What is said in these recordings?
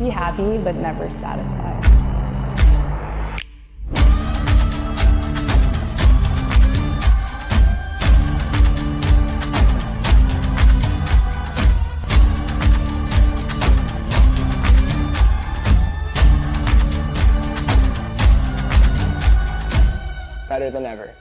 Be happy, but never satisfied. Better than ever.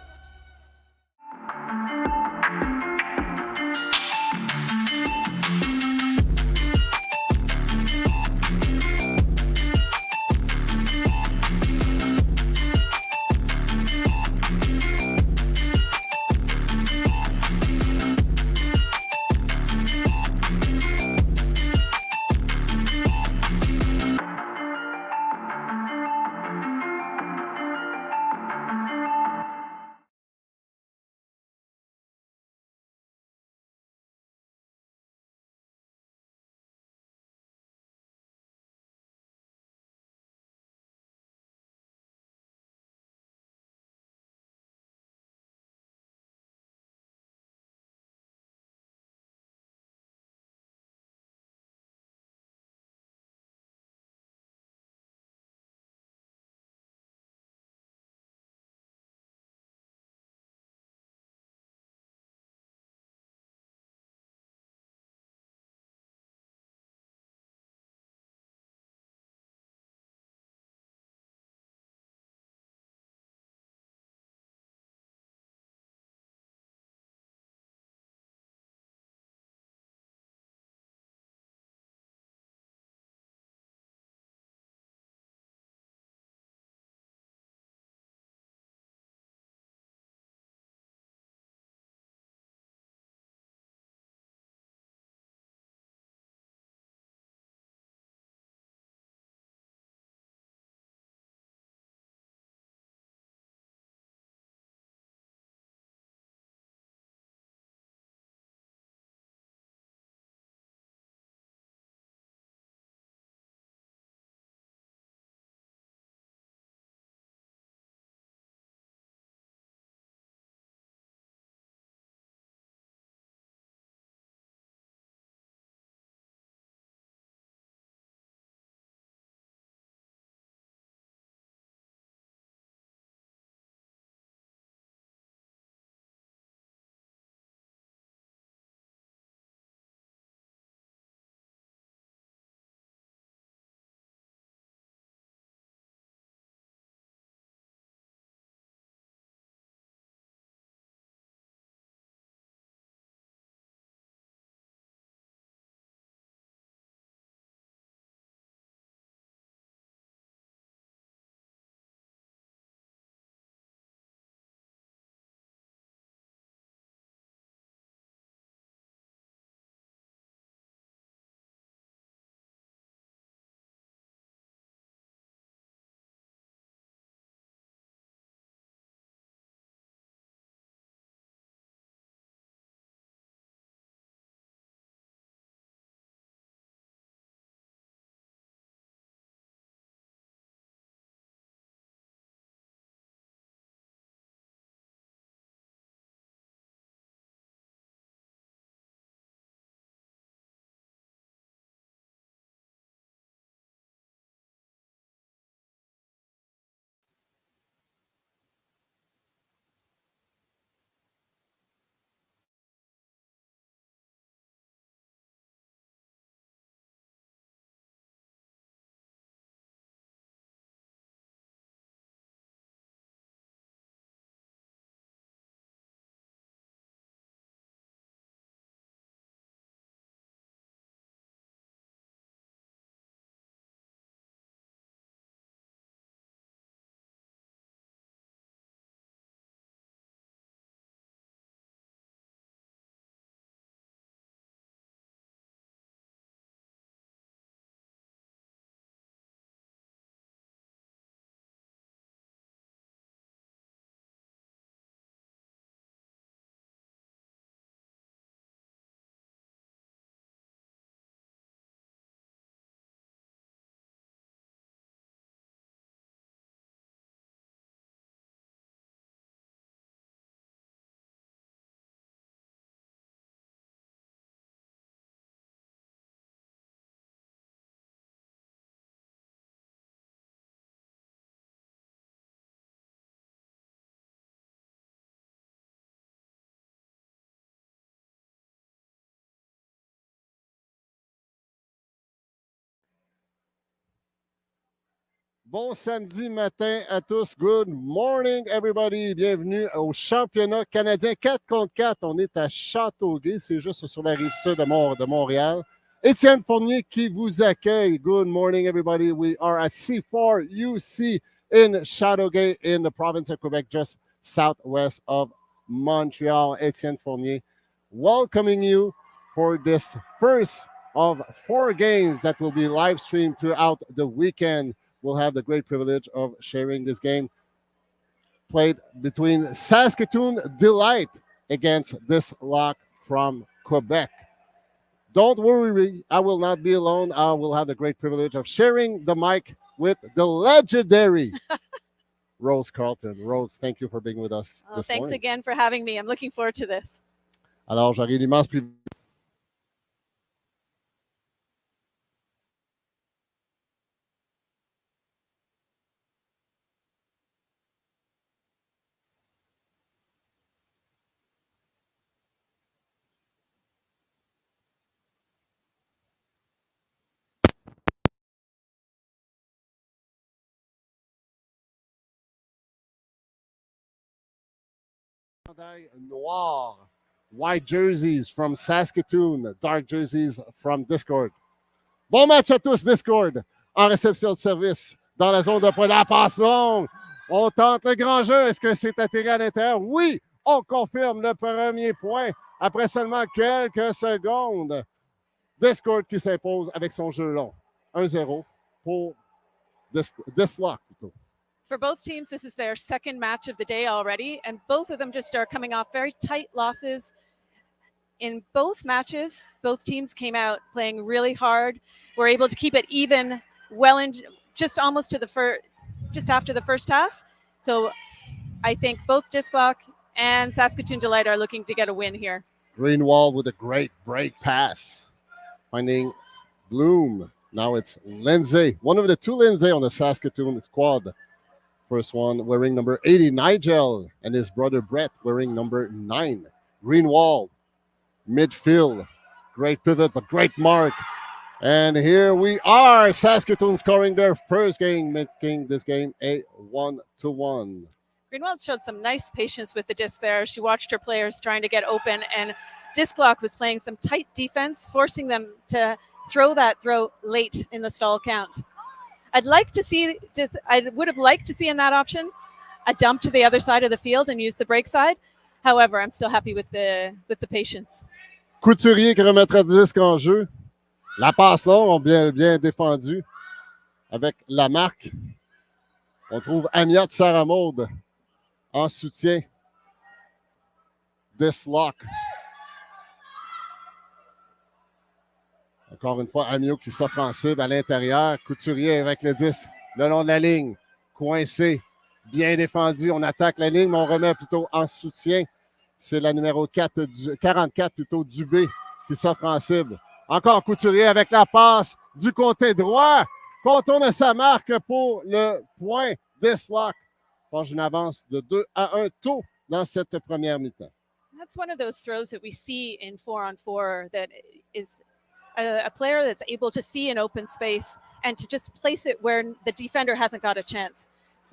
Bon samedi matin à tous. Good morning, everybody. Bienvenue au championnat canadien 4 contre 4. On est à Châteauguay, c'est juste sur la rive sud de Montréal. Étienne Fournier qui vous accueille. Good morning, everybody. We are at C4UC in Châteauguay in the province of Quebec, just southwest of Montreal. Étienne Fournier welcoming you for this first of 4 games that will be live streamed throughout the weekend. We'll have the great privilege of sharing this game played between Saskatoon Delight against Disclock from Quebec. Don't worry, I will not be alone. I will have the great privilege of sharing the mic with the legendary Rose Carlton. Rose, thank you for being with us this thanks morning. Again for having me. I'm looking forward to this. Alors, j'aurai l'immense privilège. Noir, white jerseys from Saskatoon, dark jerseys from Discord. Bon match à tous, Discord, en réception de service, dans la zone de points. La passe longue, on tente le grand jeu. Est-ce que c'est atterri à l'intérieur? Oui, on confirme le premier point après seulement quelques secondes. Discord qui s'impose avec son jeu long. 1-0 pour Disclock plutôt. For both teams, this is their second match of the day already, and both of them just are coming off very tight losses. In both matches, both teams came out playing really hard, were able to keep it even well in just almost to the just after the first half. So I think both Disclock and Saskatoon Delight are looking to get a win here. Greenwald with a great break pass, finding Bloom. Now it's Lindsay, one of the 2 Lindsay on the Saskatoon squad. First one wearing number 80, Nigel, and his brother Brett wearing number 9. Greenwald, midfield. Great pivot, but great mark. And here we are. Saskatoon scoring their first game, making this game a 1-1. Greenwald showed some nice patience with the disc there. She watched her players trying to get open, and Disclock was playing some tight defense, forcing them to throw that throw late in the stall count. I would have liked to see in that option a dump to the other side of the field and use the break side. However, I'm still happy with the patience. Couturier qui remettra le disque en jeu. La passe longue, bien défendu. Avec la marque, on trouve Amiat Saramaude en soutien. Disclock. Encore une fois, Amiot qui s'offensive à l'intérieur. Couturier avec le 10 le long de la ligne. Coincé. Bien défendu. On attaque la ligne, mais on remet plutôt en soutien. C'est la numéro 44 plutôt Dubé qui s'offensive. Encore Couturier avec la passe du côté droit. Contourne sa marque pour le point. Disclock forge une avance de 2-1 tôt dans cette première mi-temps. That's one of those throws that we see in 4-on-4 that is a player that's able to see an open space and to just place it where the defender hasn't got a chance. It's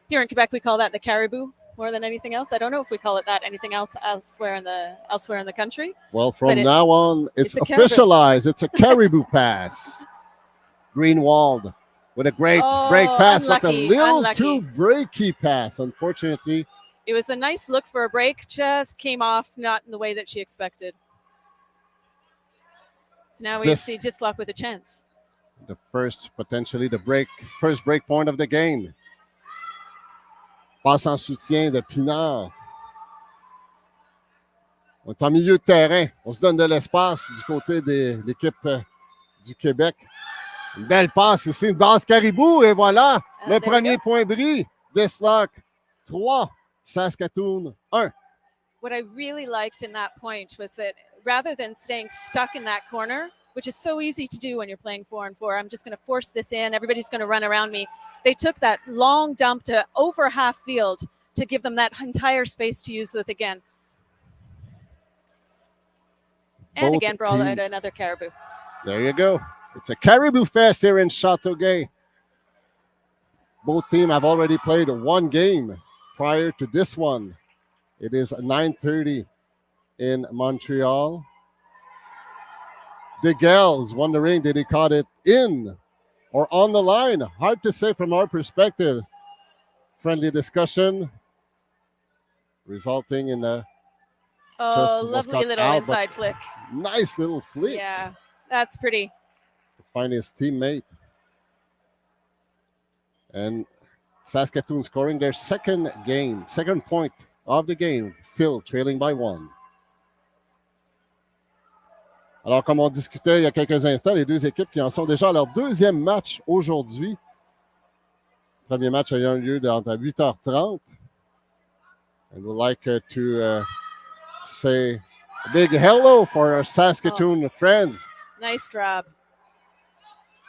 here in Quebec, we call that the caribou more than anything else. I don't know if we call it that anything else elsewhere in the country. Well, from now on, it's officialized. It's a caribou pass. Greenwald with a great break pass, but a little too breaky pass, unfortunately. It was a nice look for a break, just came off not in the way that she expected. So now we see Disclock with a chance. The first break point of the game. Passe en soutien de Pinard. On est en milieu de terrain. On se donne de l'espace du côté de l'équipe du Québec. Une belle passe ici, une base caribou. Et voilà, le premier point brille. Disclock 3, Saskatoon 1. What I really liked in that point was that rather than staying stuck in that corner, which is so easy to do when you're playing 4-on-4, I'm just going to force this in, everybody's going to run around me. They took that long dump to over half field to give them that entire space to use with again. And Both again, brawl teams. out another caribou. There you go. It's a caribou fest here in Châteauguay. Both teams have already played one game prior to this one. It is 9:30 in Montreal. DeGale is wondering, did he caught it in or on the line? Hard to say from our perspective. Friendly discussion resulting in a lovely little out, inside flick. Nice little flick. Yeah, that's pretty. To find his teammate. And Saskatoon scoring their second point of the game, still trailing by 1. Alors, comme on discutait il y a quelques instants, les deux équipes qui en sont déjà à leur deuxième match aujourd'hui. Le premier match ayant lieu à 8h30. And we'd like to say a big hello for our Saskatoon friends. Nice grab.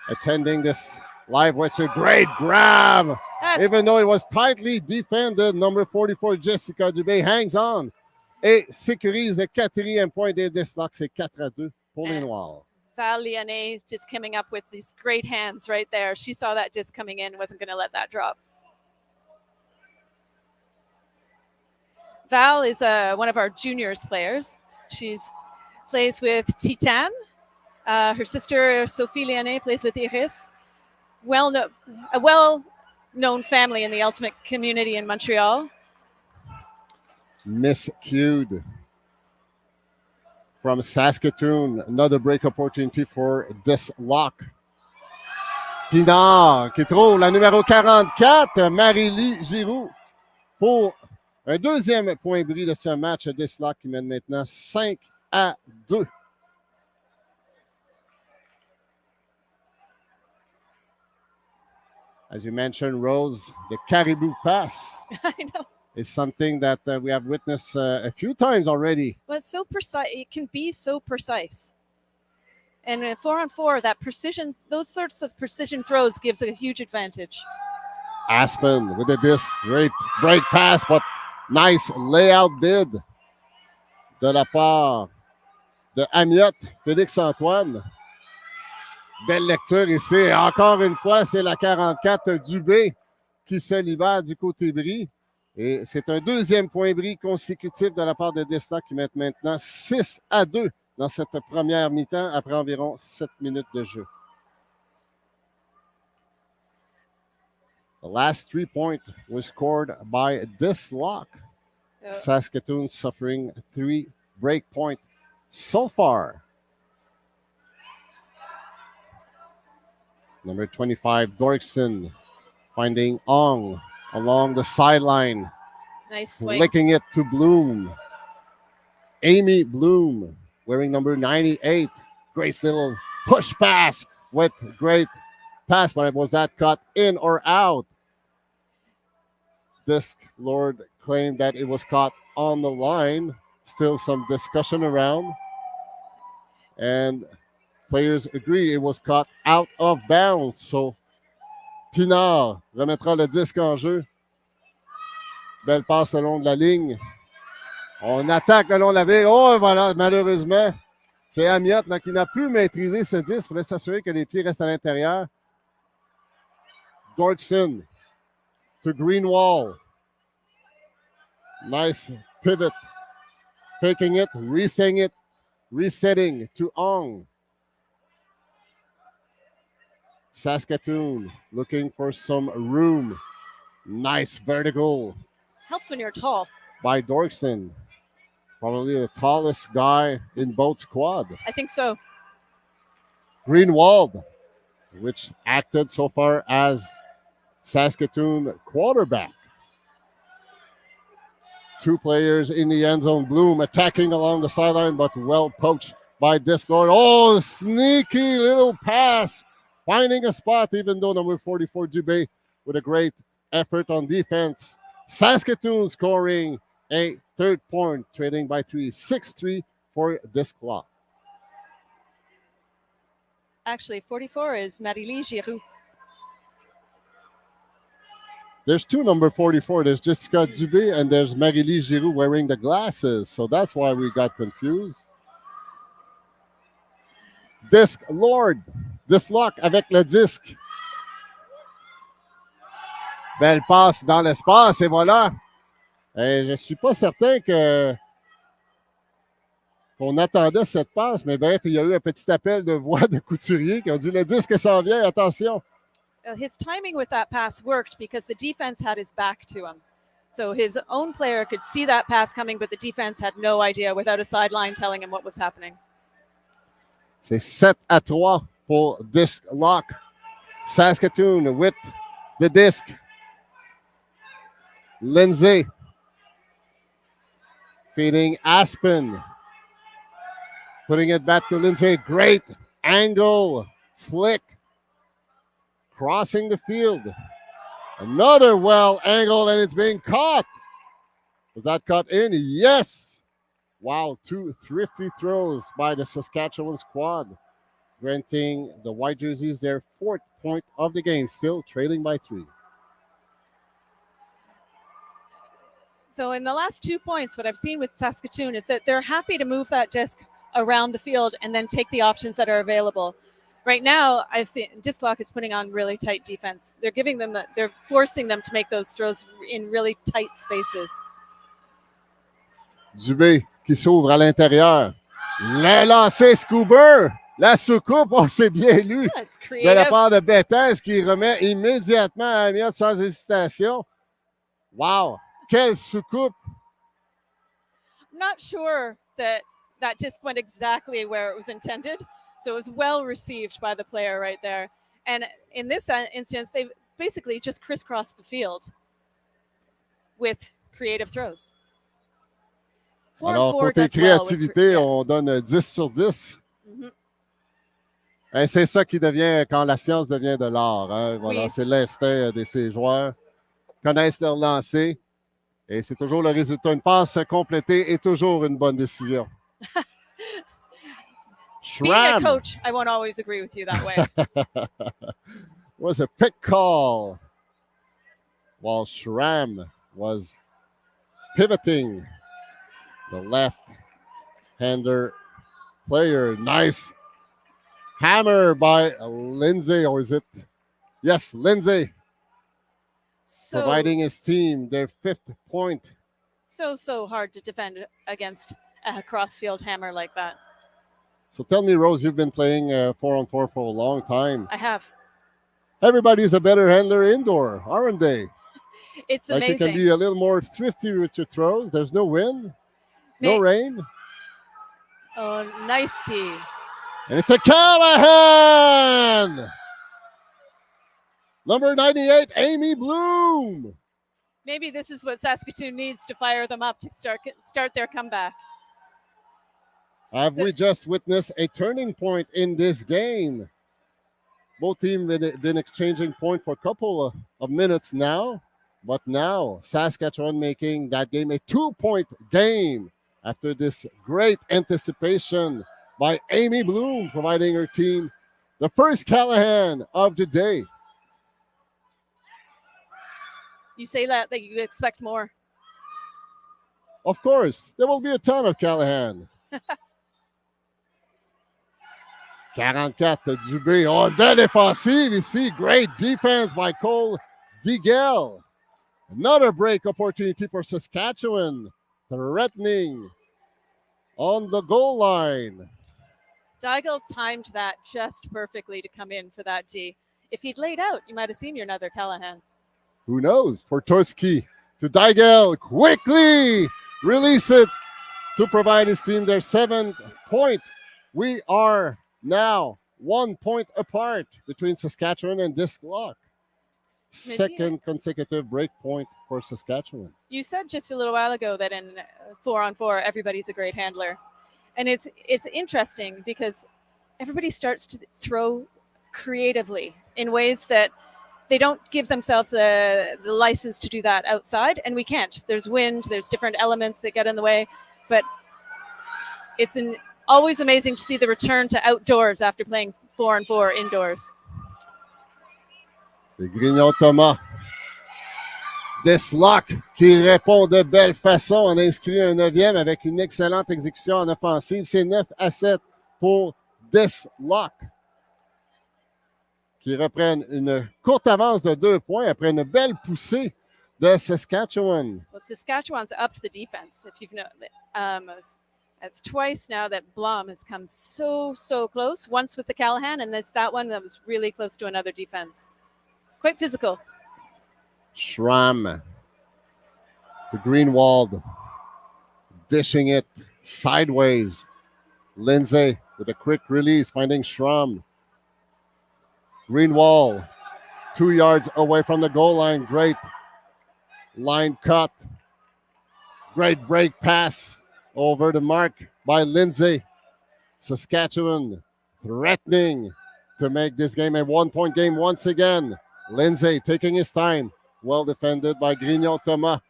Attending this live Western. Great grab. Even though it was tightly defended, number 44, Jessica Dubé hangs on et sécurise le 4e point des Disclock. C'est 4-2 pour les Noirs. Val Lyonnais just coming up with these great hands right there. She saw that disc coming in, wasn't going to let that drop. Val is one of our juniors players. She plays with Titan. Her sister, Sophie Lyonnais, plays with Iris. A well-known family in the ultimate community in Montreal. Miscued from Saskatoon. Another break opportunity for Disclock. Pinard qui trouve la numéro 44, Marie-Lie Giroux, pour un deuxième point bris de ce match. Disclock qui mène maintenant 5-2. As you mentioned, Rose, the caribou pass. I know. Is something that we have witnessed a few times already. Well, it's so precise. It can be so precise. And 4-on-4, that precision, those sorts of precision throws gives a huge advantage. Aspen with a disc, great break pass, but nice layout bid de la part de Amiot, Félix-Antoine. Belle lecture ici. Encore une fois, c'est la 44 Dubé qui se libère du côté bris. Et c'est un deuxième point bris consécutif de la part de Disclock qui met maintenant 6-2 dans cette première mi-temps après environ 7 minutes de jeu. The last 3 points were scored by Disclock. Saskatoon suffering 3 break points so far. Number 25, Dorkson, finding Ong along the sideline. Nice swing. Licking it to Bloom. Amy Bloom, wearing number 98. Grace little push pass with great pass, but was that cut in or out? Disc Lord claimed that it was caught on the line. Still some discussion around. And players agree it was caught out of bounds. So Pinard remettra le disque en jeu. Belle passe le long de la ligne. On attaque le long de la ligne. Oh, voilà, malheureusement, c'est Amiot là, qui n'a plus maîtrisé ce disque. Il fallait s'assurer que les pieds restent à l'intérieur. Dorkson to Greenwall. Nice pivot. Faking it, resetting to Ong. Saskatoon looking for some room. Nice vertical. Helps when you're tall. By Dorkson. Probably the tallest guy in both squad. I think so. Greenwald, which acted so far as Saskatoon quarterback. 2 players in the end zone. Bloom attacking along the sideline, but well poached by Disclock. Oh, sneaky little pass. Finding a spot, even though number 44, Dubé, with a great effort on defense. Saskatoon scoring a 3rd point, trailing by 3, 6-3 for Disclock. Actually, 44 is Marie-Lie Giroux. There's 2 number 44. There's Jessica Dubé and there's Marie-Lie Giroux wearing the glasses. So that's why we got confused. Disc Lord. Disclock avec le disque. Belle passe dans l'espace et voilà. Et je ne suis pas certain qu'on attendait cette passe, mais bref, il y a eu un petit appel de voix de Couturier qui a dit le disque s'en vient, attention. His timing with that pass worked because the defense had his back to him. So his own player could see that pass coming, but the defense had no idea without a sideline telling him what was happening. C'est 7-3 pour Disclock. Saskatoon with the disc. Lindsay feeding Aspen. Putting it back to Lindsay. Great angle flick. Crossing the field. Another well angle, and it's being caught. Was that caught in? Yes. Wow, 2 thrifty throws by the Saskatchewan squad, granting the white jerseys their 4th point of the game, still trailing by 3. So in the last 2 points, what I've seen with Saskatoon is that they're happy to move that disc around the field and then take the options that are available. Right now, I've seen Disclock is putting on really tight defense. They're forcing them to make those throws in really tight spaces. Dubé qui s'ouvre à l'intérieur. Le lancer Scoober. La soucoupe, on s'est bien lu de la part de Bethes qui remet immédiatement à Amiot sans hésitation. Wow! Quelle soucoupe! I'm not sure that disc went exactly where it was intended. So it was well received by the player right there. And in this instance, they basically just crisscrossed the field with creative throws. Alors, côté créativité, on donne 10 sur 10. Mm-hmm. Et c'est ça qui devient quand la science devient de l'art. Hein? Voilà, oui. C'est l'instinct de ces joueurs. Connaissent leur lancer. Et c'est toujours le résultat. Une passe complétée est toujours une bonne décision. Being a coach, I won't always agree with you that way. Was a pick call while Schramm was pivoting the left-hander player. Nice hammer by Lindsay, or is it? Yes, Lindsay. So, providing his team their 5th point. So hard to defend against a cross-field hammer like that. So tell me, Rose, you've been playing 4-on-4 for a long time. I have. Everybody's a better handler indoor, aren't they? It's amazing. You can be a little more thrifty with your throws. There's no wind, no rain. Oh, nice tee. And it's a Callahan! Number 98, Amy Bloom. Maybe this is what Saskatoon needs to fire them up to start their comeback. Have we just witnessed a turning point in this game? Both teams have been exchanging points for a couple of minutes now. But now, Saskatchewan making that game a 2-point game after this great anticipation by Amy Bloom, providing her team the first Callahan of the day. You say that you expect more. Of course, there will be a ton of Callahan. 44, Dubé. Oh, belle défensive ici. Great defense by Cole Digel. Another break opportunity for Saskatchewan. Threatening on the goal line. Digel timed that just perfectly to come in for that D. If he'd laid out, you might have seen another Callahan. Who knows? Portoski to Digel. Quickly release it to provide his team their 7th point. We are now 1 point apart between Saskatchewan and Disclock. 2nd consecutive break point for Saskatchewan. You said just a little while ago that in 4-on-4, everybody's a great handler. And it's interesting because everybody starts to throw creatively in ways that they don't give themselves the license to do that outside, and we can't. There's wind, there's different elements that get in the way, but it's always amazing to see the return to outdoors after playing 4-on-4 indoors. C'est Grignon-Thomas. Disclock qui répond de belle façon. On a inscrit un 9e avec une excellente exécution en offensive. C'est 9-7 pour Disclock. qui reprennent une courte avance de 2 points après une belle poussée de Saskatchewan. Well, Saskatchewan's upped the defense. If you've it's twice now that Blom has come so close. Once with the Callahan, and it's that one that was really close to another defense. Quite physical. Schramm, the Greenwald, dishing it sideways. Lindsay with a quick release, finding Schramm. Greenwald, 2 yards away from the goal line. Great line cut. Great break pass over the mark by Lindsay. Saskatchewan threatening to make this game a 1-point game once again. Lindsay taking his time. Well defended by Kanien'kehá.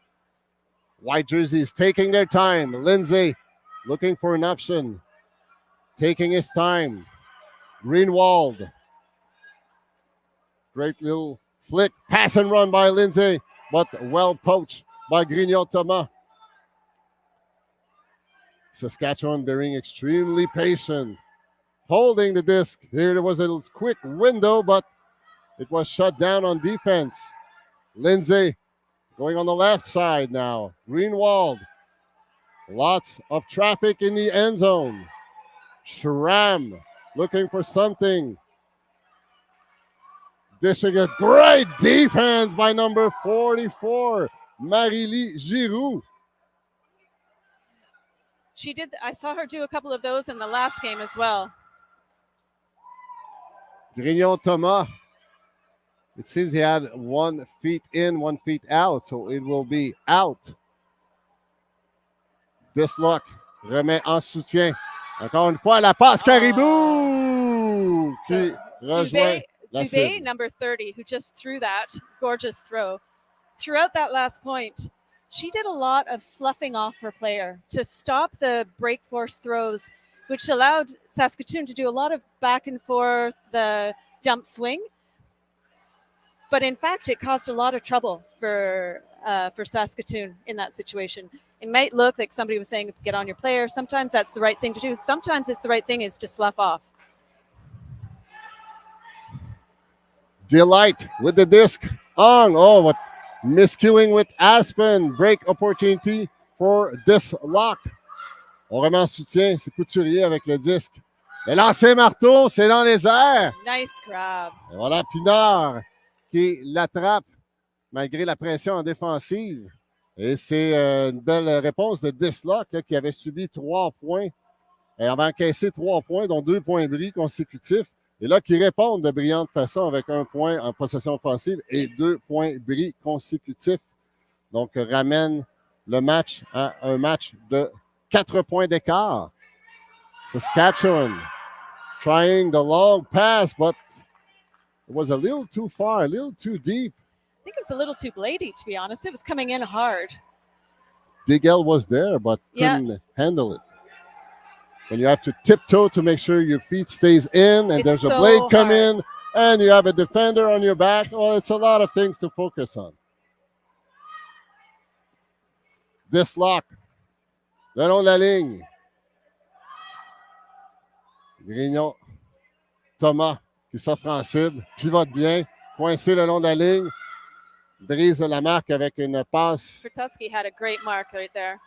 White jerseys taking their time. Lindsay looking for an option. Taking his time. Greenwald. Great little flick. Pass and run by Lindsay, but well poached by Kanien'kehá. Saskatchewan being extremely patient. Holding the disc. Here there was a quick window, but it was shut down on defense. Lindsay going on the left side now. Greenwald. Lots of traffic in the end zone. Schramm looking for something. Dishing a great defense by number 44, Marie-Lie Giroux. She did. I saw her do a couple of those in the last game as well. Kanien'kehá. It seems he had 1 feet in, 1 feet out, so it will be out. Disclock remet en soutien. Encore une fois, la passe Caribou qui rejoint la Dubé, cible. number 30, who just threw that gorgeous throw. Throughout that last point, she did a lot of sloughing off her player to stop the break force throws, which allowed Saskatoon to do a lot of back and forth, the dump swing. But in fact, it caused a lot of trouble for Saskatoon in that situation. It might look like somebody was saying, get on your player. Sometimes that's the right thing to do. Sometimes it's the right thing is to slough off. Delight with the disc. Oh, what miscuing with Aspen. Break opportunity for Disclock. On remet en soutien. C'est Couturier avec le disque. Le lancer marteau, c'est dans les airs. Nice grab. Et voilà Pinard qui l'attrape malgré la pression en défensive. Et c'est une belle réponse de Disclock qui avait subi 3 points. Et avait encaissé 3 points, dont 2 points bris consécutifs. Et là, qui répondent de brillante façon avec 1 point en possession offensive et 2 points bris consécutifs. Donc, ramène le match à un match de 4 points d'écart. Saskatchewan trying the long pass, but it was a little too far, a little too deep. I think it was a little too bladey, to be honest. It was coming in hard. Digel was there, but couldn't handle it. When you have to tiptoe to make sure your feet stays in, and there's a blade come in, and you have a defender on your back. Well, it's a lot of things to focus on. Disclock. Le long de la ligne. Kanien'kehá qui s'offre en cible, pivote bien, coincé le long de la ligne, brise la marque avec une passe. Fertusky had a great mark right there.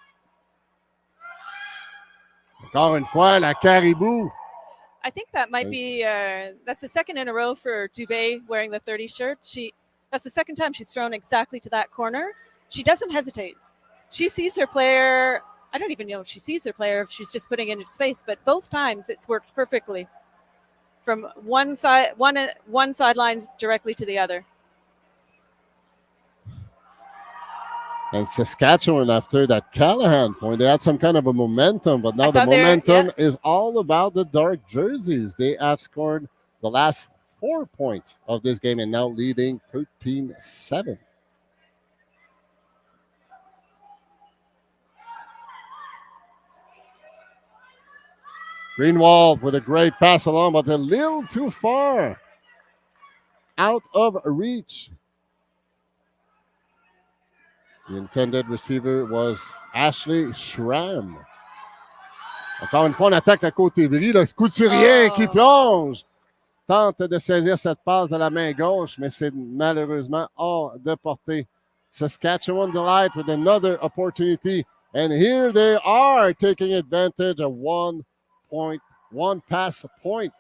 Encore une fois, la Caribou. I think that might be, that's the second in a row for Dubé wearing the 30 shirt. That's the second time she's thrown exactly to that corner. She doesn't hesitate. She sees her player. I don't even know if she sees her player, if she's just putting it in its face, but both times it's worked perfectly from one sideline directly to the other. And Saskatchewan, after that Callahan point, they had some kind of a momentum, but now the momentum is all about the dark jerseys. They have scored the last 4 points of this game and now leading 13-7. Greenwald with a great pass along, but a little too far. Out of reach. The intended receiver was Ashley Schramm. Encore une fois, on attaque la côté bris. Le Couturier qui plonge. tente de saisir cette passe de la main gauche, mais c'est malheureusement hors de portée. Saskatchewan Delight with another opportunity. And here they are taking advantage of 1 pass point,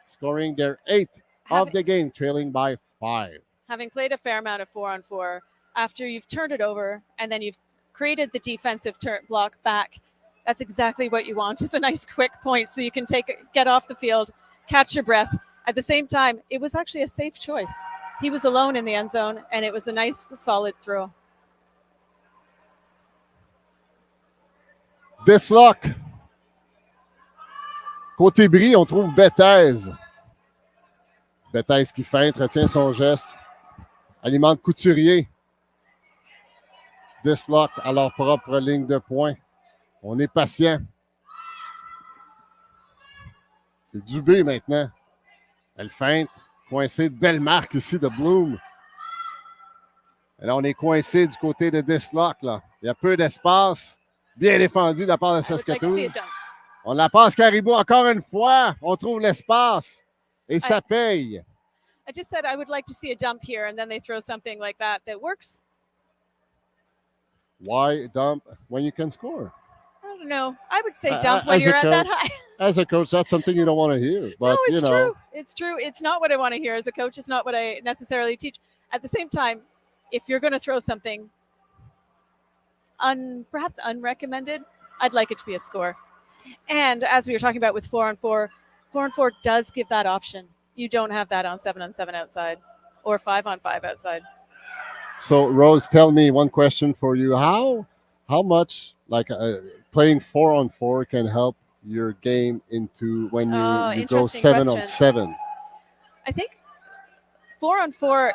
scoring their 8th of the game, trailing by 5. Having played a fair amount of 4-on-4, after you've turned it over and then you've created the defensive block back, that's exactly what you want, is a nice quick point so you can get off the field, catch your breath. At the same time, it was actually a safe choice. He was alone in the end zone, and it was a nice, solid throw. Disclock. Côté bris, on trouve Bethez. Bethez qui feinte, retient son geste. Alimente Couturier. Disclock à leur propre ligne de poing. On est patient. C'est Dubé maintenant. Elle feinte. Coincé. Belle marque ici de Bloom. Et là, on est coincé du côté de Disclock. Là. Il y a peu d'espace. Bien défendu de la part de Saskatoon. On la passe Caribou encore une fois. On trouve l'espace. Et ça paye. I just said I would like to see a dump here, and then they throw something like that works. Why dump when you can score? I don't know. I would say dump when you're at that high. As a coach, that's something you don't want to hear. But, no, it's true. It's true. It's not what I want to hear as a coach. It's not what I necessarily teach. At the same time, if you're going to throw something perhaps unrecommended, I'd like it to be a score. And as we were talking about with 4-on-4, 4-on-4 does give that option. You don't have that on 7-on-7 outside or 5-on-5 outside. So, Rose, tell me one question for you. How much playing 4-on-4 can help your game into when you go 7-on-7? I think 4-on-4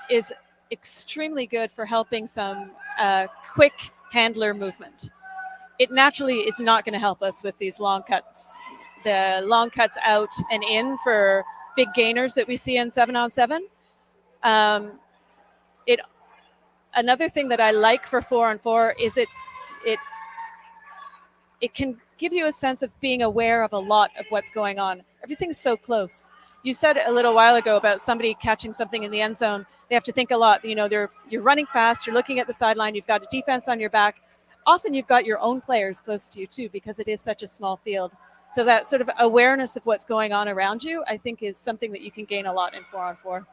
is extremely good for helping some quick handler movement. It naturally is not going to help us with these long cuts. The long cuts out and in for big gainers that we see in 7-on-7. Another thing that I like for 4-on-4 is it can give you a sense of being aware of a lot of what's going on. Everything's so close. You said a little while ago about somebody catching something in the end zone. They have to think a lot. You're running fast. You're looking at the sideline. You've got a defense on your back. Often you've got your own players close to you too, because it is such a small field. So that sort of awareness of what's going on around you, I think, is something that you can gain a lot in 4-on-4.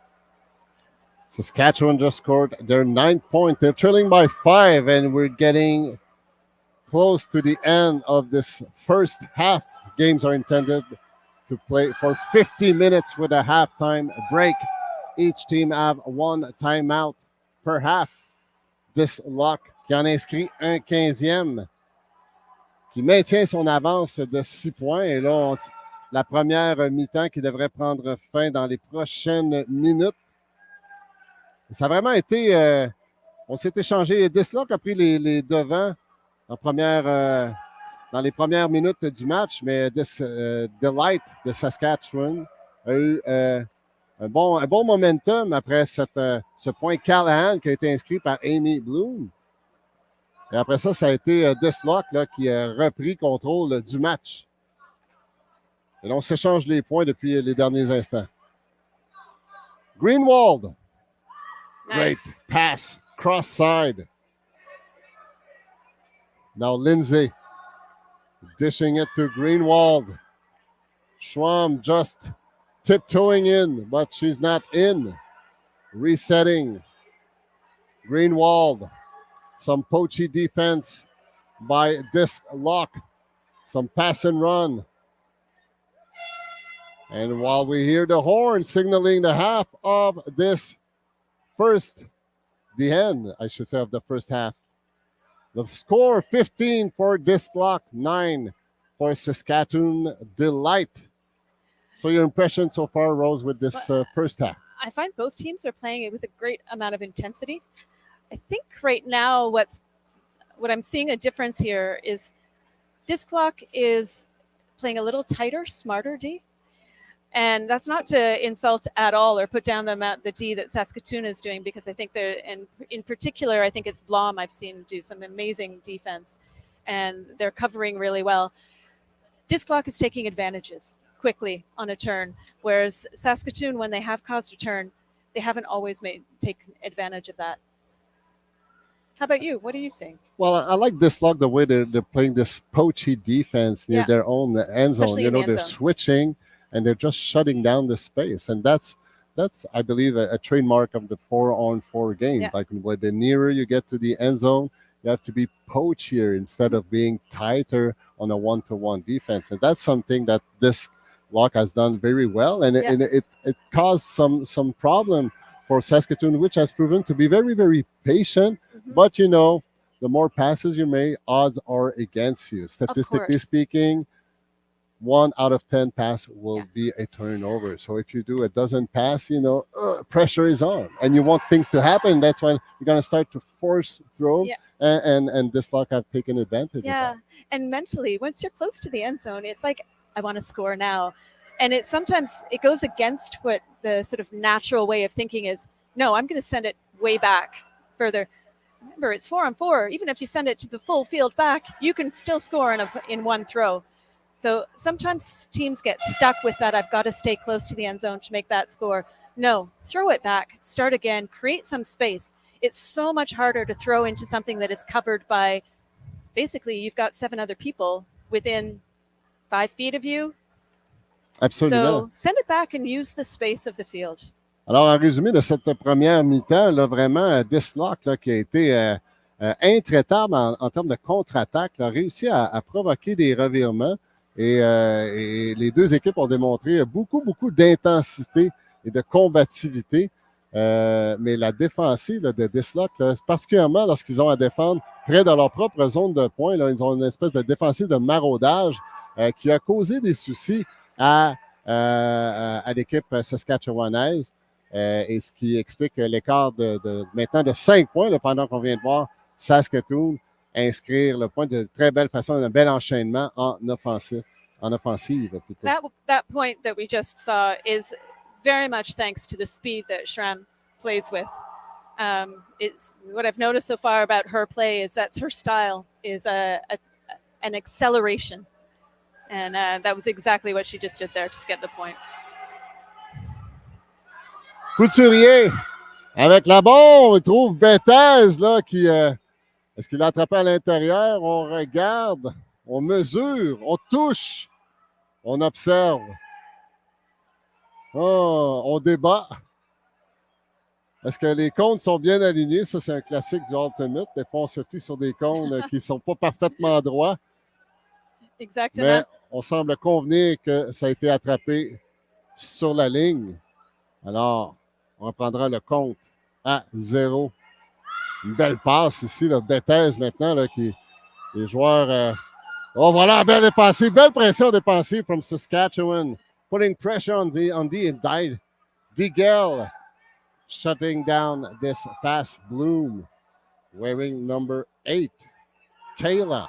Saskatchewan just scored their 9th point. They're trailing by 5, and we're getting close to the end of this first half. Games are intended to play for 50 minutes with a halftime break. Each team have 1 timeout per half. Disclock qui en inscrit un 15e, qui maintient son avance de 6 points. Et là, la première mi-temps qui devrait prendre fin dans les prochaines minutes. Ça a vraiment été... on s'est échangé. Disclock a pris les devants dans les premières minutes du match, mais Delight de Saskatchewan a eu un bon momentum après ce point Callahan qui a été inscrit par Amy Bloom. Et après ça, ça a été Disclock qui a repris contrôle du match. Et là, on s'échange les points depuis les derniers instants. Greenwald. Nice. Great pass. Cross side. Now Lindsay dishing it to Greenwald. Schwamm just tiptoeing in, but she's not in. Resetting. Greenwald. Some poachy defense by Disclock. Some pass and run. And while we hear the horn signaling the half of this the end, I should say, of the first half. The score 15 for Disclock, 9 for Saskatoon Delight. So your impression so far, Rose, with this first half? I find both teams are playing it with a great amount of intensity. I think right now what I'm seeing a difference here is Disclock is playing a little tighter, smarter D. And that's not to insult at all or put down the D that Saskatoon is doing, because I think and in particular, I think it's Blom I've seen do some amazing defense, and they're covering really well. Disclock is taking advantages. quickly on a turn, whereas Saskatoon, when they have caused a turn, they haven't always taken advantage of that. How about you? What are you seeing? Well, I like Disclock the way they're playing this poachy defense near their own end zone. Especially in the end They're zone. switching and they're just shutting down the space, and that's I believe a trademark of the 4-on-4 game. Yeah. Like when the nearer you get to the end zone, you have to be poachier instead of being tighter on a one-to-one defense, and that's something that this block has done very well, and it caused some problem for Saskatoon, which has proven to be very, very patient. But the more passes you make, odds are against you. Statistically speaking, 1 out of 10 pass will be a turnover. So if you do a dozen pass, pressure is on, and you want things to happen. That's when you're going to start to force throw, and Disclock have taken advantage of that. And mentally, once you're close to the end zone, it's like, I want to score now. And sometimes it goes against what the sort of natural way of thinking is. No, I'm going to send it way back further. Remember, it's 4-on-4. Even if you send it to the full field back, you can still score in one throw. So sometimes teams get stuck with that. I've got to stay close to the end zone to make that score. No, throw it back, start again, create some space. It's so much harder to throw into something that is covered by, basically, you've got 7 other people within 5 feet of you. Absolument. So send it back and use the space of the field. Alors, en résumé de cette première mi-temps, là, vraiment, Disclock, là, qui a été intraitable en termes de contre-attaque, a réussi à provoquer des revirements, et les deux équipes ont démontré beaucoup, beaucoup d'intensité et de combativité. Mais la défensive là, de Disclock, là, particulièrement lorsqu'ils ont à défendre près de leur propre zone de points, là, ils ont une espèce de défensive de maraudage qui a causé des soucis à l'équipe saskatchewanaise. Et ce qui explique l'écart maintenant de 5 points, là, pendant qu'on vient de voir Saskatoon inscrire le point de très belle façon, un bel enchaînement en offensive. Plutôt. That point that we just saw is very much thanks to the speed that Schramm plays with. It's what I've noticed so far about her play is that her style is an acceleration. And that was exactly what she just did there to get the point. Couturier avec la bombe, il trouve Bethes là, qui est-ce qu'il l'a attrapé à l'intérieur? On regarde, on mesure, on touche, on observe. Oh, on débat. Est-ce que les cônes sont bien alignés? Ça, c'est un classique du Ultimate. Des fois, on se fie sur des cônes qui ne sont pas parfaitement droits. Exactement. Mais on semble convenir que ça a été attrapé sur la ligne. Alors, on reprendra le compte à 0. Une belle passe ici, là, Bethes maintenant, là, qui les joueurs. Oh, voilà, belle défensive, belle pression défensive from Saskatchewan, putting pressure on the inside. Digel shutting down this pass. Bloom wearing number 8. Kayla.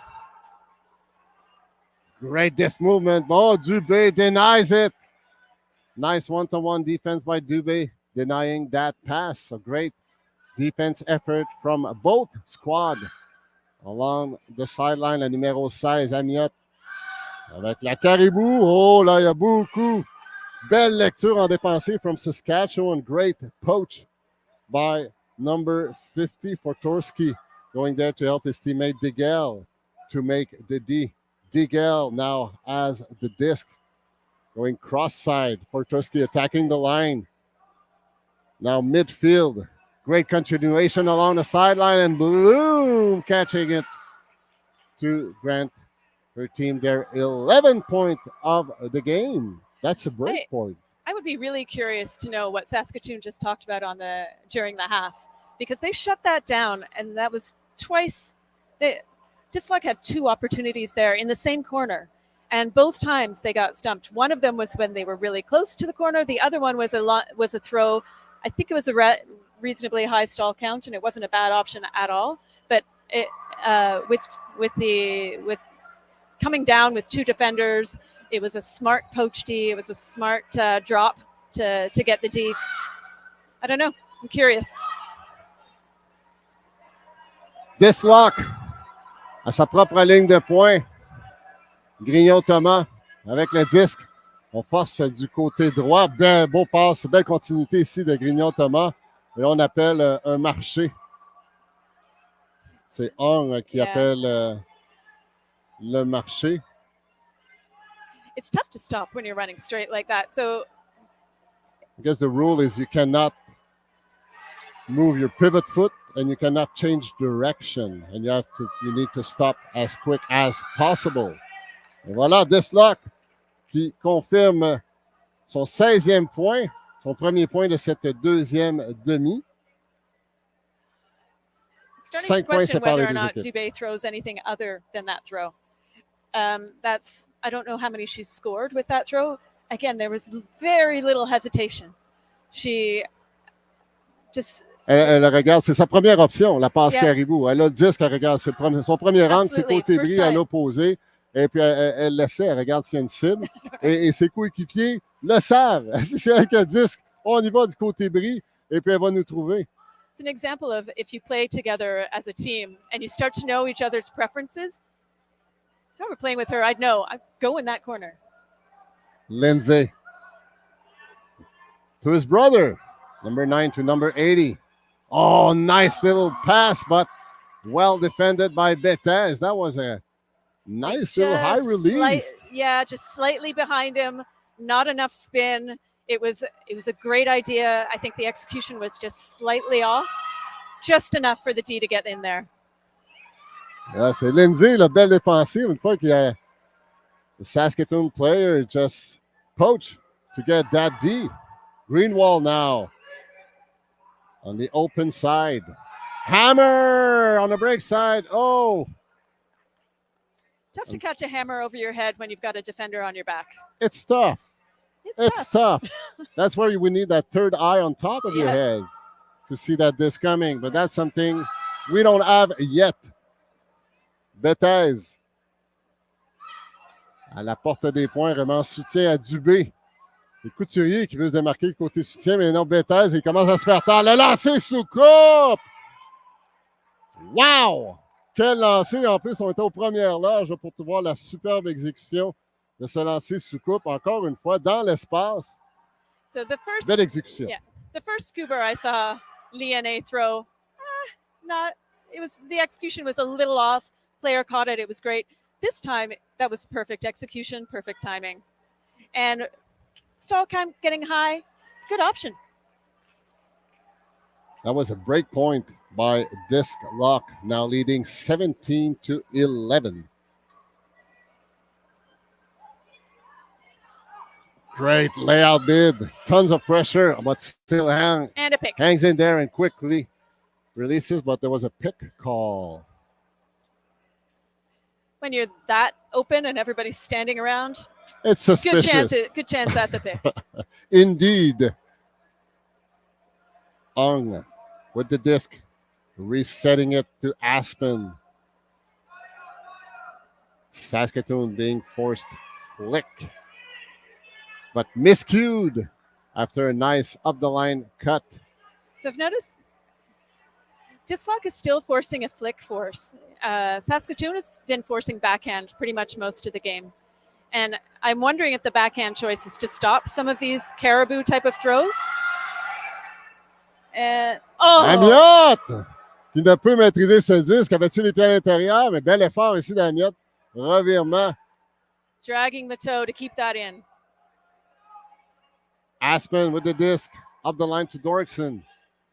Great disc movement. Oh, Dubé denies it. Nice one-to-one defense by Dubé, denying that pass. A great defense effort from both squads. Along the sideline, le numéro 16, Amiot, avec la caribou. Oh, là, il y a beaucoup. Belle lecture en défensive from Saskatchewan. Great poach by number 50 for Torski, going there to help his teammate Digel to make the D. Digel now has the disc. Going cross-side for Torski, attacking the line. Now midfield. Great continuation along the sideline, and Bloom catching it to grant her team their 11th point of the game. That's a break point. I would be really curious to know what Saskatoon just talked about during the half, because they shut that down, and that was twice. Disclock had 2 opportunities there in the same corner, and both times they got stumped. One of them was when they were really close to the corner. The other one was a throw. I think it was a reasonably high stall count, and it wasn't a bad option at all. But with coming down with 2 defenders, it was a smart poach D. It was a smart drop to get the D. I don't know. I'm curious. Disclock à sa propre ligne de points. Grignon Thomas avec le disque. On force du côté droit. Bien beau passe, belle continuité ici de Grignon-Thomas. Et on appelle un marché. C'est Hong qui appelle le marché. It's tough to stop when you're running straight like that. So I guess the rule is you cannot move your pivot foot and you cannot change direction. And you need to stop as quick as possible. Et voilà, Disclock qui confirme son 16e point, son premier point de cette deuxième demi. Starting to question séparent whether les or deux not équipes. Dubé throws anything other than that throw. I don't know how many she's scored with that throw. Again, there was very little hesitation. She just... Elle regarde, c'est sa première option, la passe caribou. Elle a le disque, elle regarde son premier angle, c'est côté bris à l'opposé. Et puis, elle l'essaie, elle regarde s'il y a une cible. et ses coéquipiers le savent. Si c'est elle qui a le disque, on y va du côté bris. Et puis, elle va nous trouver. It's an example of if you play together as a team and you start to know each other's preferences. If I were playing with her, I'd know. I'd go in that corner. Lindsay to his brother, number 9 to number 80. Oh, nice little pass, but well defended by Bethes. That was a nice little high release. Just slightly behind him. Not enough spin. It was a great idea. I think the execution was just slightly off. Just enough for the D to get in there. Yeah, c'est Lindsay, la belle défensive. Une fois qu'il y a the Saskatoon player just poach to get that D. Greenwald now on the open side. Hammer on the break side. Oh. Tough to catch a hammer over your head when you've got a defender on your back. It's tough. It's tough. That's where we need that third eye on top of your head to see that disc coming. But that's something we don't have yet. Bethes à la porte des points, vraiment soutien à Dubé. Les Couturiers qui veut se démarquer le côté soutien, mais non, Bethes, il commence à se faire tard. Le lancer sous coupe! Wow! Quel lancer! En plus, on était aux premières loges pour te voir la superbe exécution de ce lancer sous coupe. Encore une fois, dans l'espace. So the first, belle exécution. Yeah, the first scuba I saw Liane throw, the execution was a little off. Player caught it. It was great. This time, that was perfect execution, perfect timing. And Stallkamp getting high, it's a good option. That was a break point by Disclock, now leading 17-11. Great layout bid. Tons of pressure, but still and a pick. Hangs in there and quickly releases, but there was a pick call. When you're that open and everybody's standing around, it's suspicious. Good chance that's a pick. Indeed. Ong with the disc, resetting it to Aspen. Saskatoon being forced flick, but miscued after a nice up-the-line cut. So I've noticed Disclock is still forcing a flick force. Saskatoon has been forcing backhand pretty much most of the game. And I'm wondering if the backhand choice is to stop some of these caribou type of throws. Amiotte, qui ne peut maîtriser ce disque. Avait-il les pieds à l'intérieur? Mais bel effort ici d'Amiotte. Revirement. Dragging the toe to keep that in. Aspen with the disc. Up the line to Dorkson.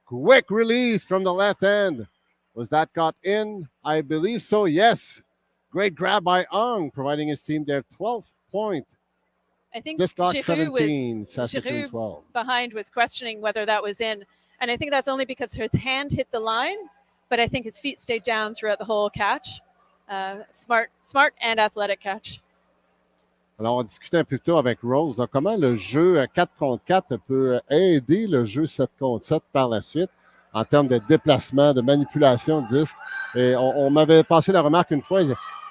Quick release from the left hand. Was that got in? I believe so, yes. Great grab by Ong, providing his team their 12th point. I think Disclock 17, Saskatoon 12. Behind was questioning whether that was in. And I think that's only because his hand hit the line, but I think his feet stayed down throughout the whole catch. Smart and athletic catch. Alors, on discutait un peu plus tôt avec Rose. Donc, comment le jeu 4 contre 4 peut aider le jeu 7 contre 7 par la suite en termes de déplacement, de manipulation de disque. Et on m'avait passé la remarque une fois.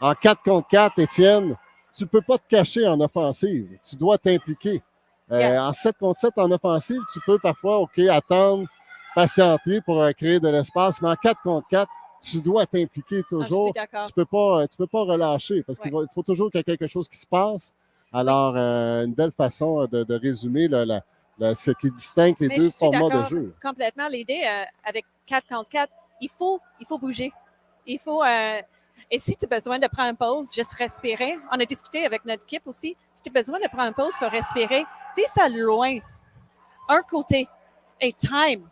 En 4 contre 4, Étienne, tu ne peux pas te cacher en offensive. Tu dois t'impliquer. En 7 contre 7 en offensive, tu peux parfois, attendre, patienter pour créer de l'espace. Mais en 4 contre 4, tu dois t'impliquer toujours. Tu peux pas relâcher parce qu'il faut toujours qu'il y ait quelque chose qui se passe. Alors, une belle façon de résumer ce qui distingue les Mais deux je suis formats de d'accord jeu. complètement. L'idée avec 4 contre 4, il faut bouger. Il faut. Et si tu as besoin de prendre une pause, juste respirer. On a discuté avec notre équipe aussi. Si tu as besoin de prendre une pause pour respirer, fais ça loin, un côté, et time.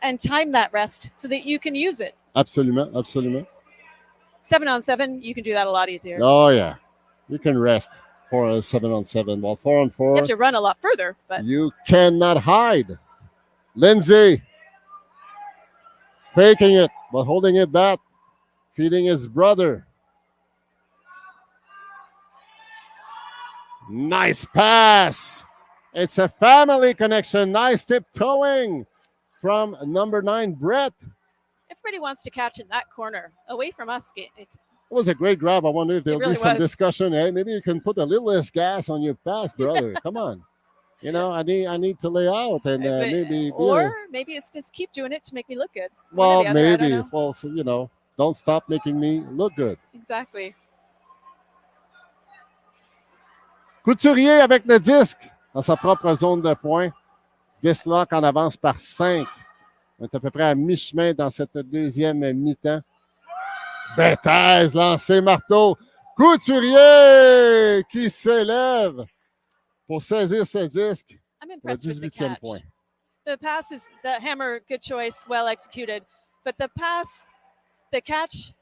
And time that rest so that you can use it. Absolument, absolument. 7-on-7, you can do that a lot easier. Oh, yeah. You can rest for a 7-on-7. While 4-on-4, You have to run a lot further, but you cannot hide. Lindsay faking it, but holding it back, feeding his brother. Nice pass. It's a family connection. Nice tiptoeing from number 9, Brett. everybody wants to catch in that corner away from us. It was a great grab. I wonder if there'll really be some was. discussion. Hey, maybe you can put a little less gas on your pass, brother. Come on. You know, I need to lay out and maybe. Maybe it's just keep doing it to make me look good. Well, maybe. Well, so, you know, don't stop making me look good. Exactly. Couturier avec le disque dans sa propre zone de points. Disclock en avance par 5. On est à peu près à mi-chemin dans cette deuxième mi-temps. Bethèse, lancé marteau. Couturier qui s'élève pour saisir ce disque. I'm impressed with the 18e catch. point. The pass is the hammer, good choice, well executed. But the pass, the catch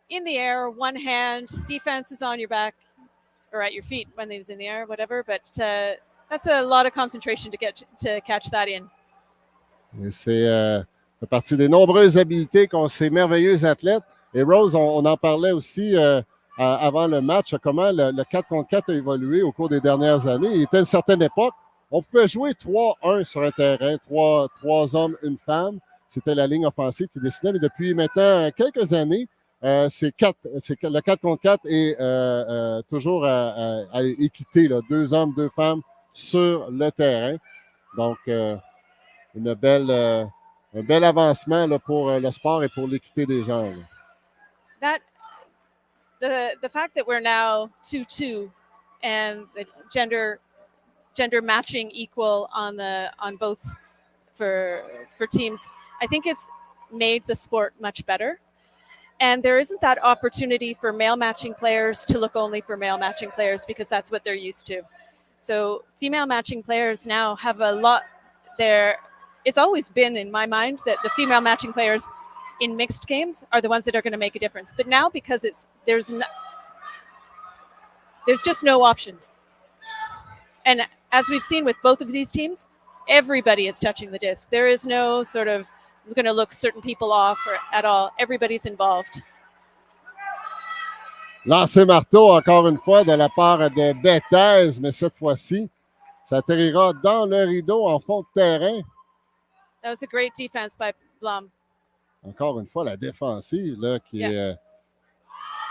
in the air, one hand, defense is on your back or at your feet when it was in the air, whatever. But that's a lot of concentration to catch that in. Et c'est fait partie des nombreuses habiletés qu'ont ces merveilleux athlètes. Et Rose, on en parlait aussi avant le match, comment le 4 contre 4 a évolué au cours des dernières années. Il était à une certaine époque, on pouvait jouer 3-1 sur un terrain, trois hommes, une femme. C'était la ligne offensive qui décidait. Mais depuis maintenant quelques années, le 4 contre 4 est toujours à équité, là, 2 hommes, 2 femmes sur le terrain. Donc, un bel avancement là, pour le sport et pour l'équité des genres. The fact that we're now 2-2 and the gender matching equal on both for teams, I think it's made the sport much better. And there isn't that opportunity for male matching players to look only for male matching players because that's what they're used to. So female matching players now have a lot there. It's always been in my mind that the female matching players in mixed games are the ones that are going to make a difference. But now, because there's just no option. And as we've seen with both of these teams, everybody is touching the disc. There is no sort of going to look certain people off or at all. Everybody's involved. Lancé marteau, encore une fois, de la part de Bethèse, mais cette fois-ci, ça atterrira dans le rideau en fond de terrain. That was a great defense by Blum. Encore une fois, la défensive là, qui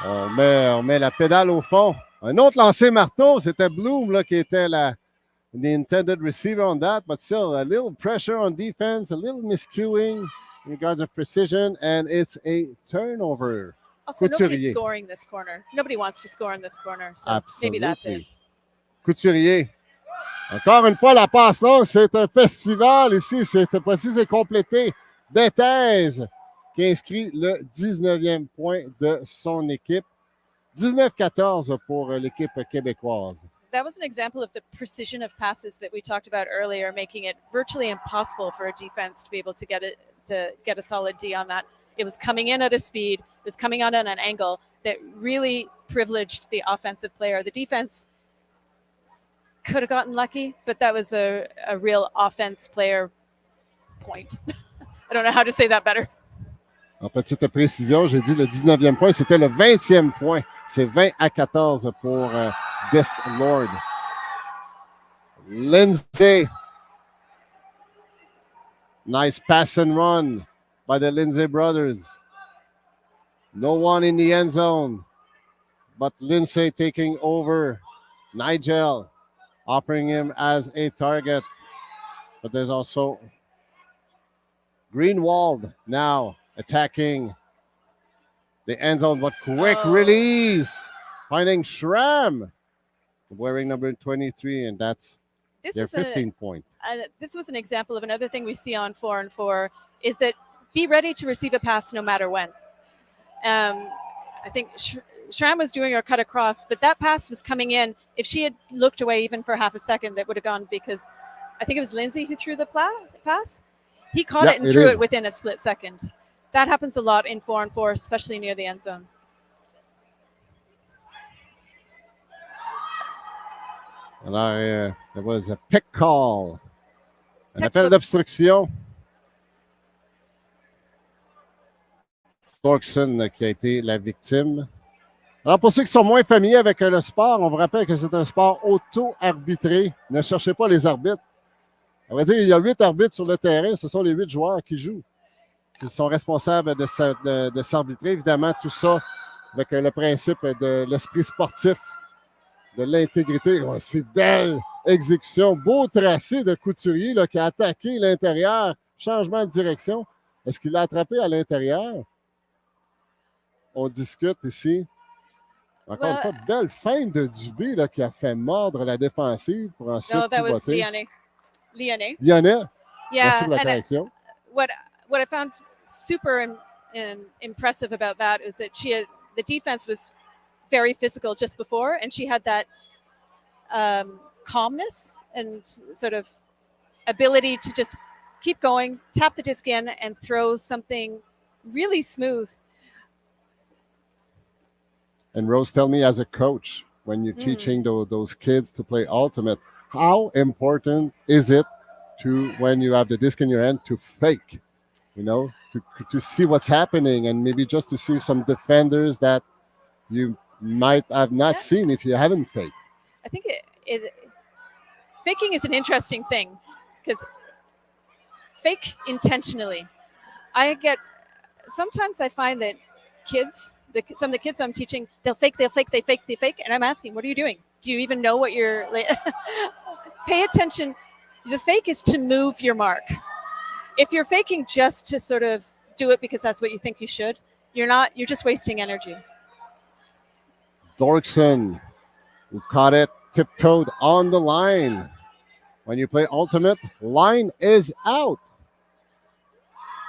on met la pédale au fond. Un autre lancé marteau, c'était Bloom là, qui était the intended receiver on that, but still a little pressure on defense, a little miscuing in regards of precision, and it's a turnover. Also, nobody's scoring this corner. Nobody wants to score in this corner, so Absolutely. Maybe that's it. Couturier. Encore une fois, la passe longue, c'est un festival ici. Cette fois-ci, c'est complété. Bethèse qui inscrit le 19e point de son équipe. 19-14 pour l'équipe québécoise. That was an example of the precision of passes that we talked about earlier, making it virtually impossible for a defense to be able to get a solid D on that. It was coming in at a speed, it was coming out at an angle that really privileged the offensive player. The defense could have gotten lucky, but that was a real offense player point. I don't know how to say that better. En petite précision, j'ai dit le 19e point, c'était le 20e point. C'est 20-14 pour Disc Lord. Lindsay. Nice pass and run by the Lindsay brothers. No one in the end zone, but Lindsay taking over. Nigel offering him as a target. But there's also Greenwald now attacking the end zone, but quick release, finding Schramm. wearing number 23, and that's This their is 15 point. this was an example of another thing we see on 4-on-4 is that be ready to receive a pass no matter when. I think Shram was doing her cut across, but that pass was coming in. If she had looked away even for half a second, that would have gone, because I think it was Lindsay who threw the pass. He caught it and threw it within a split second. That happens a lot in 4-on-4, especially near the end zone. Alors, there was a pick call. Un appel d'obstruction. Dorkson qui a été la victime. Alors, pour ceux qui sont moins familiers avec le sport, on vous rappelle que c'est un sport auto-arbitré. Ne cherchez pas les arbitres. On va dire qu'il y a 8 arbitres sur le terrain. Ce sont les 8 joueurs qui jouent, qui sont responsables de s'arbitrer. Évidemment, tout ça avec le principe de l'esprit sportif, de l'intégrité. Oh, c'est belle exécution. Beau tracé de Couturier là, qui a attaqué l'intérieur. Changement de direction. Est-ce qu'il l'a attrapé à l'intérieur? On discute ici. Encore une fois, belle feinte de Dubé là, qui a fait mordre la défensive pour ensuite pivoter. Lyonnais. Lyonnais. Yeah, merci pour la correction. What I found super impressive about that is that the defense was very physical just before, and she had that calmness and sort of ability to just keep going, tap the disc in, and throw something really smooth. And Rose, tell me, as a coach, when you're teaching those kids to play ultimate, how important is it to, when you have the disc in your hand, to fake, to see what's happening, and maybe just to see some defenders that you might have not seen if you haven't faked? I think faking is an interesting thing, because fake intentionally. Sometimes I find that some of the kids I'm teaching, they fake, and I'm asking, what are you doing? Do you even know what you're pay attention. The fake is to move your mark. If you're faking just to sort of do it because that's what you think you should, you're just wasting energy. Dorkson, who caught it, tiptoed on the line. When you play ultimate, line is out.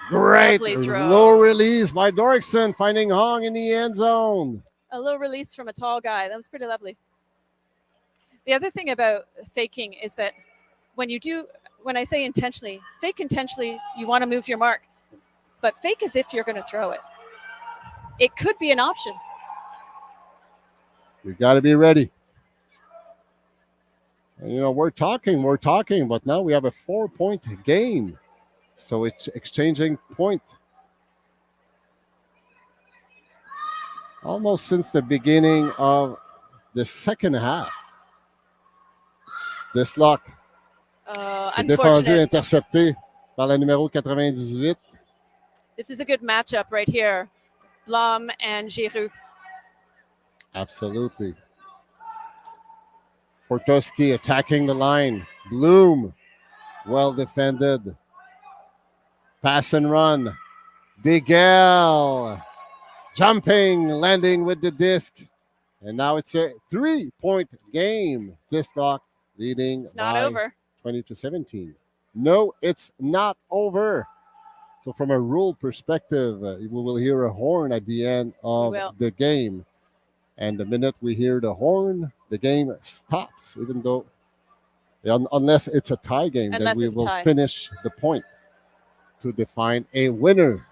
Great low release by Dorkson, finding Hong in the end zone. A low release from a tall guy. That was pretty lovely. The other thing about faking is that when I say intentionally, fake intentionally, you want to move your mark, but fake as if you're going to throw it. It could be an option. You got to be ready. And, we're talking, but now we have a 4-point game. So it's exchanging point. Almost since the beginning of the second half. Disclock. C'est défendu, intercepté par la numéro 98. This is a good matchup right here. Blom and Giroux. Absolutely. Portoski attacking the line. Bloom, well defended. Pass and run. Digel jumping, landing with the disc. And now it's a 3-point game. Disclock leading by over. 20-17. No, it's not over. So from a rule perspective, we will hear a horn at the end of the game. And the minute we hear the horn, the game stops, even though, unless it's a tie game, then we will finish the point to define a winner.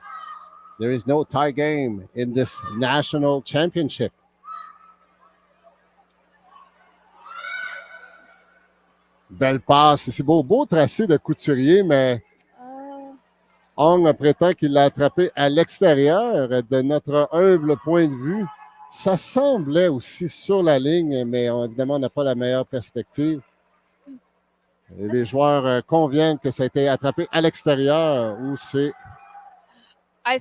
There is no tie game in this national championship. Belle passe. C'est beau tracé de Couturier, mais Hong prétend qu'il l'a attrapé à l'extérieur. De notre humble point de vue, ça semblait aussi sur la ligne, mais évidemment, on n'a pas la meilleure perspective. Et les joueurs conviennent que ça a été attrapé à l'extérieur ou c'est... I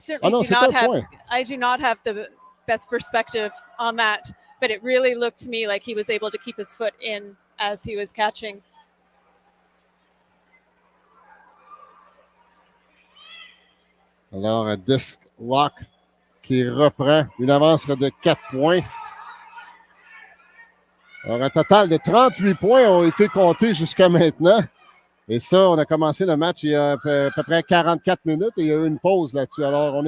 do not have the best perspective on that, but it really looked to me like he was able to keep his foot in as he was catching. Alors, Disclock qui reprend une avance de 4 points. Alors, un total de 38 points ont été comptés jusqu'à maintenant. Et ça, on a commencé le match il y a à peu près 44 minutes et il y a eu une pause là-dessus. Alors,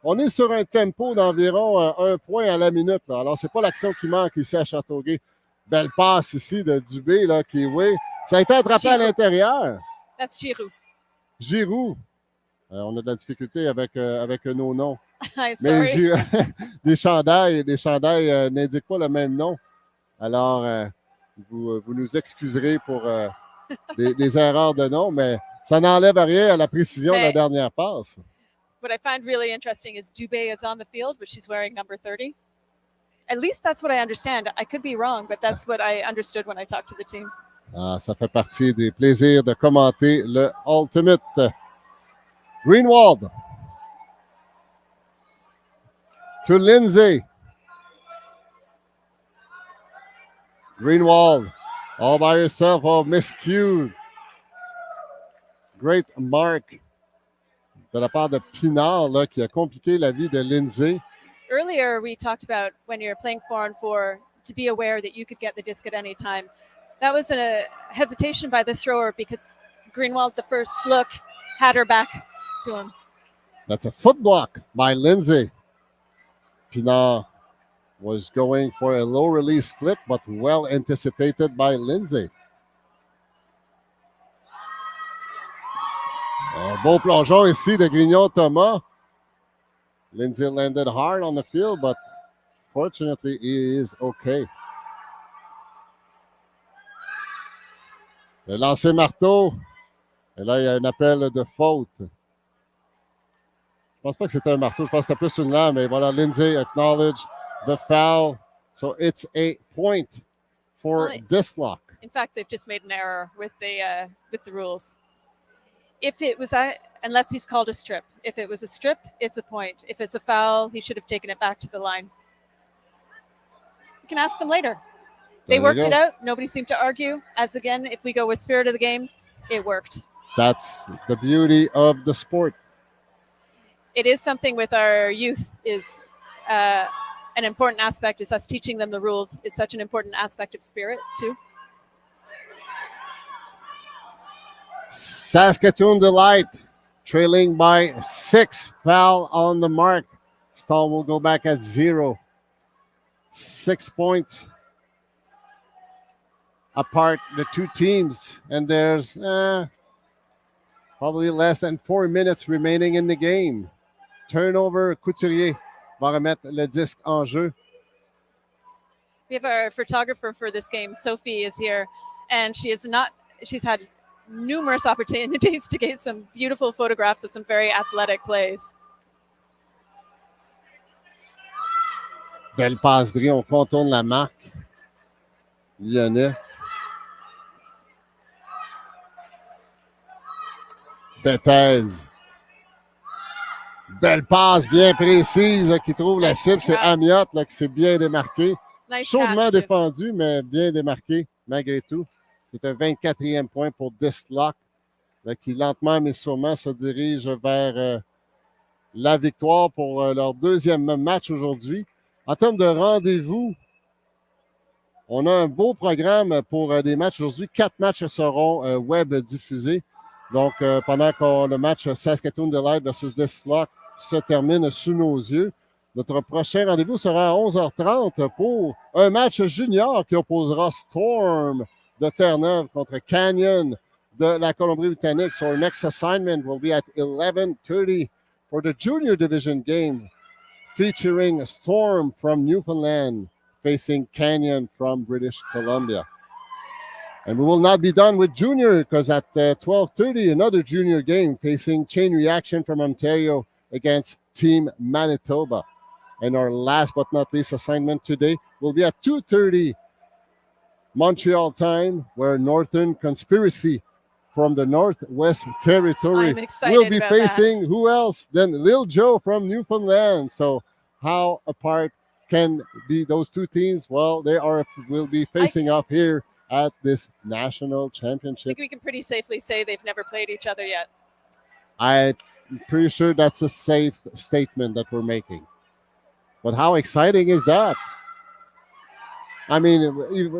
on est sur un tempo d'environ 1 point à la minute. Là. Alors, c'est pas l'action qui manque ici à Châteauguay. Belle passe ici de Dubé, là, qui, oui. Ça a été attrapé à l'intérieur. That's Giroux. Giroux. On a de la difficulté avec nos noms. I'm Mais sorry. les chandails n'indiquent pas le même nom. Alors, vous nous excuserez pour des erreurs de nom, mais ça n'enlève rien à la précision de la dernière passe. What I find really interesting is Dubé is on the field, but she's wearing number 30. At least that's what I understand. I could be wrong, but that's what I understood when I talked to the team. Ah, ça fait partie des plaisirs de commenter le Ultimate. Greenwald. To Lindsay. Greenwald. All by yourself. Oh, miscued. Great mark de la part de Pinard là, qui a compliqué la vie de Lindsay. Earlier, we talked about when you're playing 4-on-4 to be aware that you could get the disc at any time. That was a hesitation by the thrower because Greenwald, the first look, had her back to him. That's a foot block by Lindsay. Pinard was going for a low release flick, but well anticipated by Lindsay. Un beau plongeon ici de Grignon-Thomas. Lindsay landed hard on the field, but fortunately, he is okay. Le lancer marteau. Et là, il y a un appel de faute. Je pense pas que c'était un marteau. Je pense que c'était plus une lame. Mais voilà, Lindsay acknowledged the foul. So it's a point for Disclock. In fact, they've just made an error with the rules. If it was, unless he's called a strip. If it was a strip, it's a point. If it's a foul, he should have taken it back to the line. You can ask them later. They worked it out. Nobody seemed to argue. As again, if we go with spirit of the game, it worked. That's the beauty of the sport. It is something with our youth is an important aspect is us teaching them the rules. It's such an important aspect of spirit too. Saskatoon Delight trailing by 6, foul on the mark. Stall will go back at 0. 6 points apart the two teams, and there's probably less than 4 minutes remaining in the game. Turnover, Couturier va remettre le disque en jeu. We have our photographer for this game, Sophie, is here, and she's had numerous opportunities to get some beautiful photographs of some very athletic plays. Belle passe bris, on contourne la marque. Lyonnais. Bethez. Belle passe bien précise qui trouve la cible. C'est Amiot là, qui s'est bien démarqué. Nice Chaudement catch, défendu, mais bien démarqué malgré tout. C'est un 24e point pour Disclock, là, qui lentement mais sûrement se dirige vers la victoire pour leur deuxième match aujourd'hui. En termes de rendez-vous, on a un beau programme pour des matchs aujourd'hui. 4 matchs seront web diffusés. Donc, pendant que le match Saskatoon Delight versus Disclock se termine sous nos yeux, notre prochain rendez-vous sera à 11h30 pour un match junior qui opposera Storm de Terre-Neuve contre Canyon de la Colombie-Britannique. So our next assignment will be at 11:30 for the junior division game featuring Storm from Newfoundland facing Canyon from British Columbia. And we will not be done with junior because at 12:30, another junior game facing Chain Reaction from Ontario against Team Manitoba. And our last but not least assignment today will be at 2:30 Montreal time, where Northern Conspiracy from the Northwest Territory will be facing who else than Lil Joe from Newfoundland. So how apart can be those two teams? Well, will be facing off here at this national championship. I think we can pretty safely say they've never played each other yet. I'm pretty sure that's a safe statement that we're making. But how exciting is that? I mean,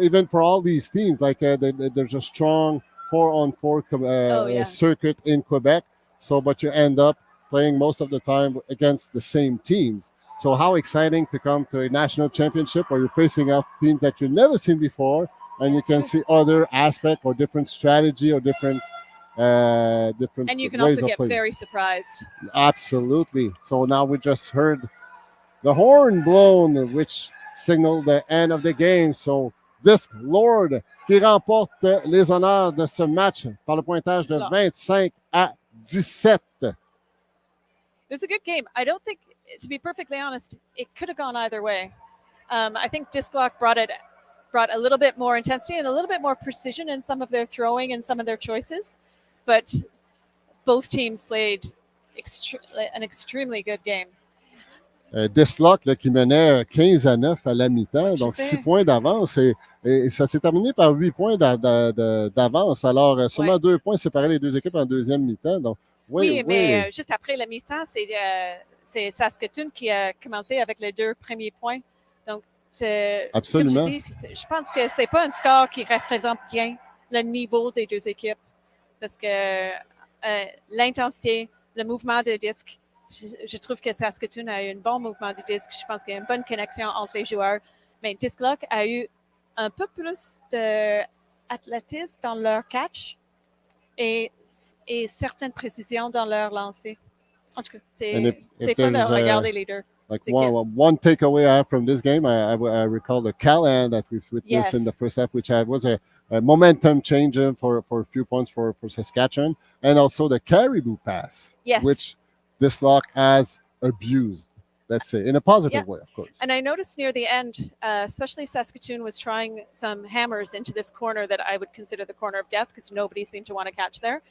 even for all these teams, like there's a strong 4-on-4 Oh, yeah. circuit in Quebec. So, but you end up playing most of the time against the same teams. So, how exciting to come to a national championship where you're facing off teams that you've never seen before, and That's you can true. see other aspect or different strategy or different And you can ways also of get playing. very surprised. Absolutely. So now we just heard the horn blown, which signaled the end of the game. So Disclock qui remporte les honneurs de ce match par le pointage de Disclock. 25-17. It was a good game. I don't think, to be perfectly honest, it could have gone either way. I think Disclock brought a little bit more intensity and a little bit more precision in some of their throwing and some of their choices, but both teams played an extremely good game. Disclock qui menait 15-9 à la mi-temps, donc 6 points d'avance et ça s'est terminé par 8 points d'avance. Alors, seulement 2 points séparaient les deux équipes en deuxième mi-temps. Donc, oui, mais juste après la mi-temps, c'est Saskatoon qui a commencé avec les 2 premiers points. Donc, absolument. Comme je dis, je pense que c'est pas un score qui représente bien le niveau des deux équipes parce que l'intensité, le mouvement de disque, je trouve que Saskatoon a eu un bon mouvement de disque. Je pense qu'il y a une bonne connexion entre les joueurs. Mais Disclock a eu un peu plus d'athlétisme dans leur catch et certaines précisions dans leur lancer. En tout cas, c'est fun de regarder les deux. Like one takeaway I have from this game, I recall the Callahan that we've witnessed in the first half, which was a momentum changer for a few points for Saskatchewan, and also the caribou pass, which Disclock has abused, let's say, in a positive way, of course. And I noticed near the end, especially Saskatoon was trying some hammers into this corner that I would consider the corner of death because nobody seemed to want to catch there.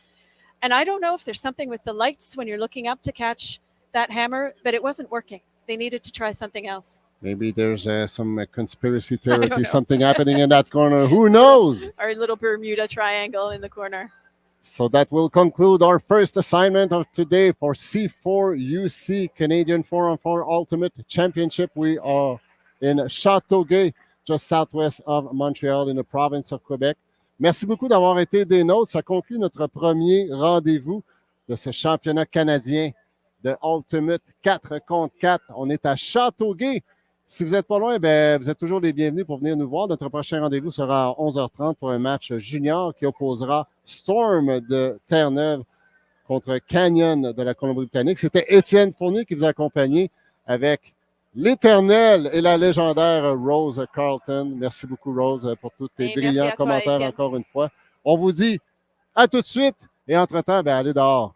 And I don't know if there's something with the lights when you're looking up to catch that hammer, but it wasn't working. They needed to try something else. Maybe there's some conspiracy theory, something happening in that corner. Who knows? Our little Bermuda Triangle in the corner. So that will conclude our first assignment of today for C4UC Canadian 4-on-4 Ultimate Championship. We are in Châteauguay, just southwest of Montreal in the province of Quebec. Merci beaucoup d'avoir été des nôtres. Ça conclut notre premier rendez-vous de ce championnat canadien de Ultimate 4 contre 4. On est à Châteauguay. Si vous n'êtes pas loin, ben, vous êtes toujours les bienvenus pour venir nous voir. Notre prochain rendez-vous sera à 11h30 pour un match junior qui opposera Storm de Terre-Neuve contre Canyon de la Colombie-Britannique. C'était Étienne Fournier qui vous a accompagné avec l'éternelle et la légendaire Rose Carlton. Merci beaucoup, Rose, pour tous tes brillants commentaires encore une fois. On vous dit à tout de suite et entre-temps, ben, allez dehors.